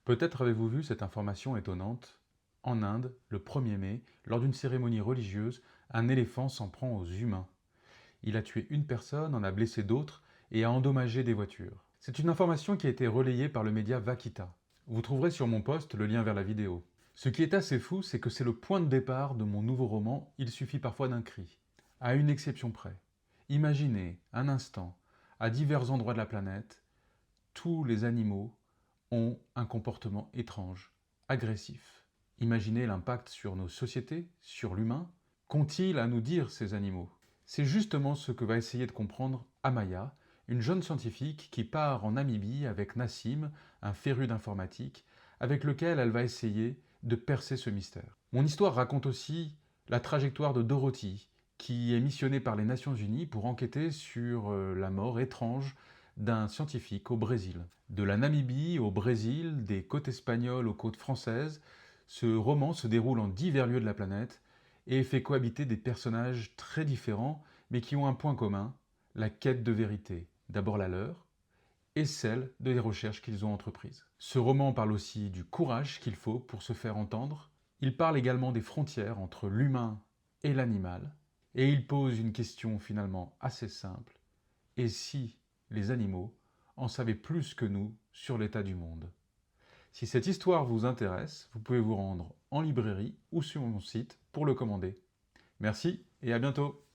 Peut-être avez-vous vu cette information étonnante. En Inde, le 1er mai, lors d'une cérémonie religieuse, un éléphant s'en prend aux humains. Il a tué une personne, en a blessé d'autres et a endommagé des voitures. C'est une information qui a été relayée par le média Vakita. Vous trouverez sur mon post le lien vers la vidéo. Ce qui est assez fou, c'est que c'est le point de départ de mon nouveau roman Il suffit parfois d'un cri. À une exception près. Imaginez, un instant, à divers endroits de la planète, tous les animaux ont un comportement étrange, agressif. Imaginez l'impact sur nos sociétés, sur l'humain. Qu'ont-ils à nous dire, ces animaux? C'est justement ce que va essayer de comprendre Amaya, une jeune scientifique qui part en Namibie avec Nassim, un féru d'informatique, avec lequel elle va essayer de percer ce mystère. Mon histoire raconte aussi la trajectoire de Dorothy, qui est missionnée par les Nations Unies pour enquêter sur la mort étrange d'un scientifique au Brésil. De la Namibie au Brésil, des côtes espagnoles aux côtes françaises, ce roman se déroule en divers lieux de la planète et fait cohabiter des personnages très différents mais qui ont un point commun, la quête de vérité. D'abord la leur et celle des recherches qu'ils ont entreprises. Ce roman parle aussi du courage qu'il faut pour se faire entendre. Il parle également des frontières entre l'humain et l'animal. Et il pose une question finalement assez simple. Et si les animaux en savaient plus que nous sur l'état du monde? Si cette histoire vous intéresse, vous pouvez vous rendre en librairie ou sur mon site pour le commander. Merci et à bientôt!